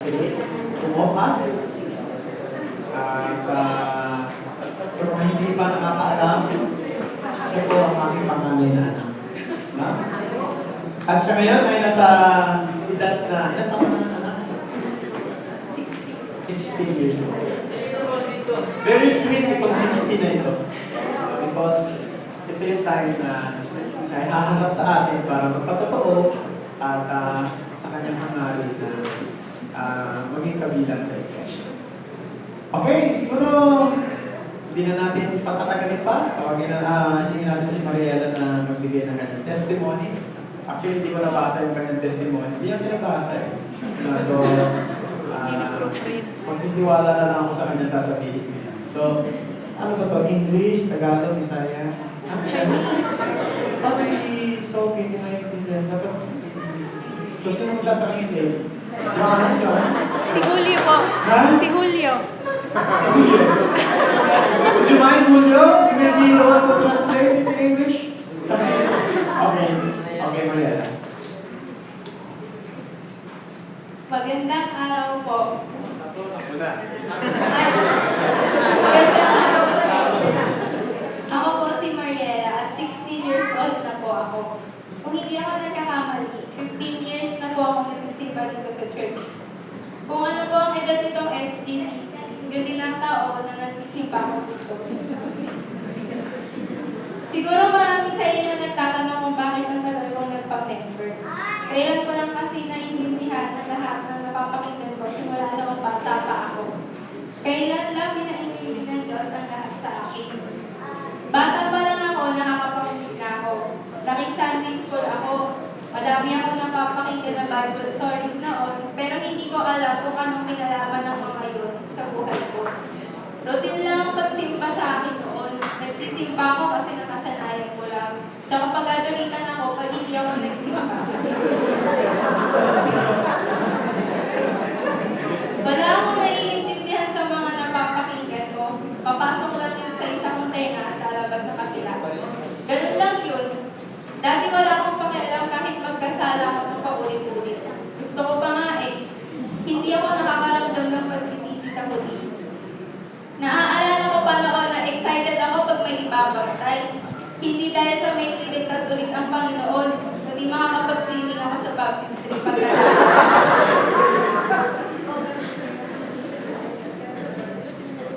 bilis, umupas. At sa mga hindi pa nakakaalam, siya po ang aking panganay na anak. No? At siya ngayon ay nasa edad na, ilan taon na anak? 16 years old. Very sweet itong 60 na ito. Because ito yung time na siya ay hahanap sa atin para magpatotoo at sa kanyang hangarin na maging kabilang sa iglesia. Okay, siguro hindi na natin patatagalin pa. Tawagin na natin si Mariela na magbigay ng kanyang testimony. Actually, hindi ko nabasa yung kanyang testimony. Hindi yung pinabasa eh. So, magtitiwala na lang ako sa kanyang sasabihin. So, ano ba ito? English, Tagalog, Bisaya? Paano si Sophie? Hindi na yung English. So, sino magta-translate? Johan? Si Julio po. Ha? Si Julio. Si Julio. Would you mind, Julio? You may be the one to translate into English? Okay. Okay, Mariela. Magandang araw po. Ako po si Mariela at 16 years old na po ako. Kung hindi ako nagkakamali, 15 years na po ako nagsisimba dito sa church. Kung ano po ang edad nitong SGCC, yun din ang tao na nagsisimba ako dito. Siguro marami sa inyo nagtatanong kung bakit ang tagal kong nagpa-member. Kailan ko lang kasi naiintindihan na lahat ng napapakinggan ko simula noong bata pa ako. Kailan lang pinaintindihan ng Diyos ang lahat sa akin. Bata pa lang ako, nakakapakinig na ako. Laking Sunday school ako. Madami ako napapakinggan na Bible stories noon, pero hindi ko alam kung anong kinalaman ng mga yun sa buhay ko. Routine lang ang pagsimba sa akin noon. Nagsisimba ako kasi nakasanayan ko lang. Tsaka pag-agalitan ako pag hindi ako nagsimba. Wala akong naiintindihan sa mga napapakinggan ko. Papasok lang yun sa isang tenga at lalabas sa kapila. Ganun lang yun. Dati wala akong pakialam kahit magkasala ako ng paulit-ulit. Gusto ko pa nga eh. Hindi ako nakakaramdam ng pagsisisi sa pulis. Naaalala ko pa noon na excited ako pag may ibabaptize. Hindi dahil sa may iligtas ulit ang Panginoon, kundi makakapag-swimming ako sa baptistry pagkatapos.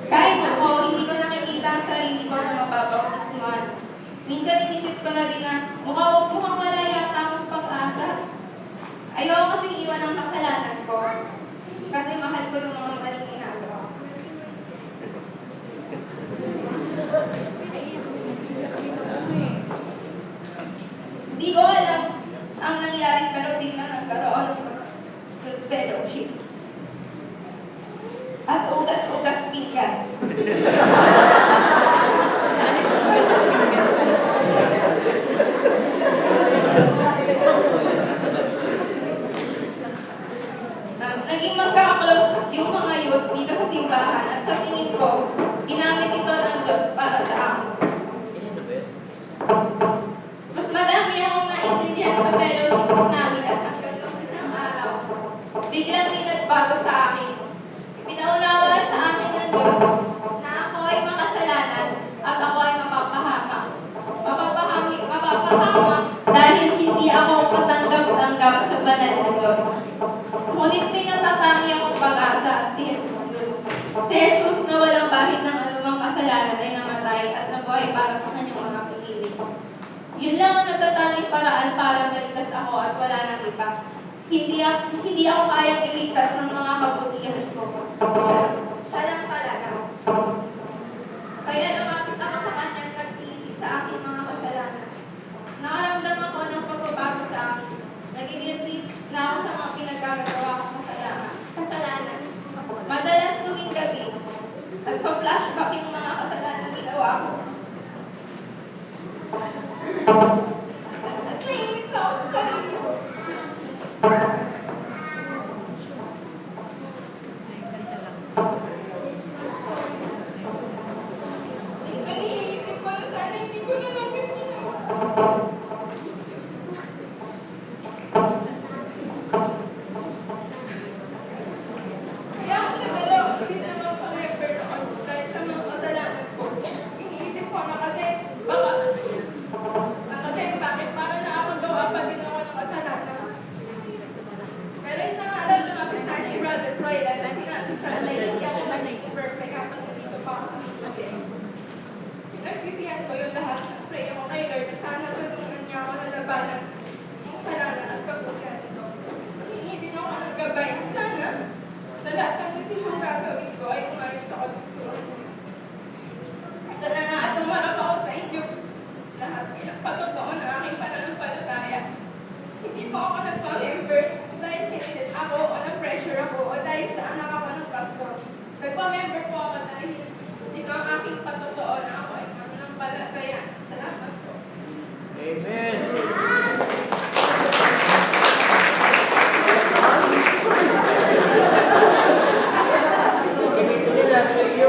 Kahit ako, hindi ko nakikita ang sarili ko na mababautismuhan. Minsan inisip ko na din na mukhang wala yata akong pag-asa. Ayoko kasing iwan ang kasalanan ko. Kasi mahal ko yung mga maling ginagawa. Hindi ko alam ang nangyari pero biglang nagkaroon ng fellowship. At ugas-ugas pinggan. Naging magkaka-close yung mga youth dito sa simbahan at sa tingin ko, ginamit ito ng Diyos para sa akin. Mas madami akong naintindihan sa fellowship namin at hanggang nung isang araw, biglang may nagbago sa akin. Pinaunawa sa akin ng Diyos na ako ay makasalanan at ako ay mapapahamak. Mapapahamak dahil hindi ako katanggap-tanggap sa banal ng Diyos. Ngunit may natatangi akong pag-asa at si Jesus yun. Si Jesus na walang bahid ng anumang kasalanan ay namatay at nabuhay para sa kanyang mga pinili. Yun lang ang natatanging paraan para maligtas ako at wala nang iba. Hindi ako kayang iligtas ng mga kabutihan ko. Siya lang talaga. Kaya lumapit ako sa kanya at nagsisi sa aking mga kasalanan. Nakaramdam ako ng pagbabago sa akin. Nagigilty na ako sa mga pinagagawa kong kasalanan. Madalas tuwing gabi, nagpa-flashback yung mga kasalanan ginawa ko. Nainis ako sa sarili ko. sana tulungan niya ako na labanan ang kasalanan at kabutihan nito. Hihingi din ako ng gabay. Sana sa lahat ng desisyong gagawin ko ay umayon sa kagustuhan ko. Ito na nga at umarap ako sa inyo. Lahat bilang patotoo ng aking pananampalataya. Hindi po ako nagpa-member dahil hinilit ako o na-pressure ako o dahil sa anak ako ng pastor. Nagpa-member po ako dahil ito ang aking patotoo na ako ay pananampalataya. Salamat po. Amen. Ganito nila sa iyo,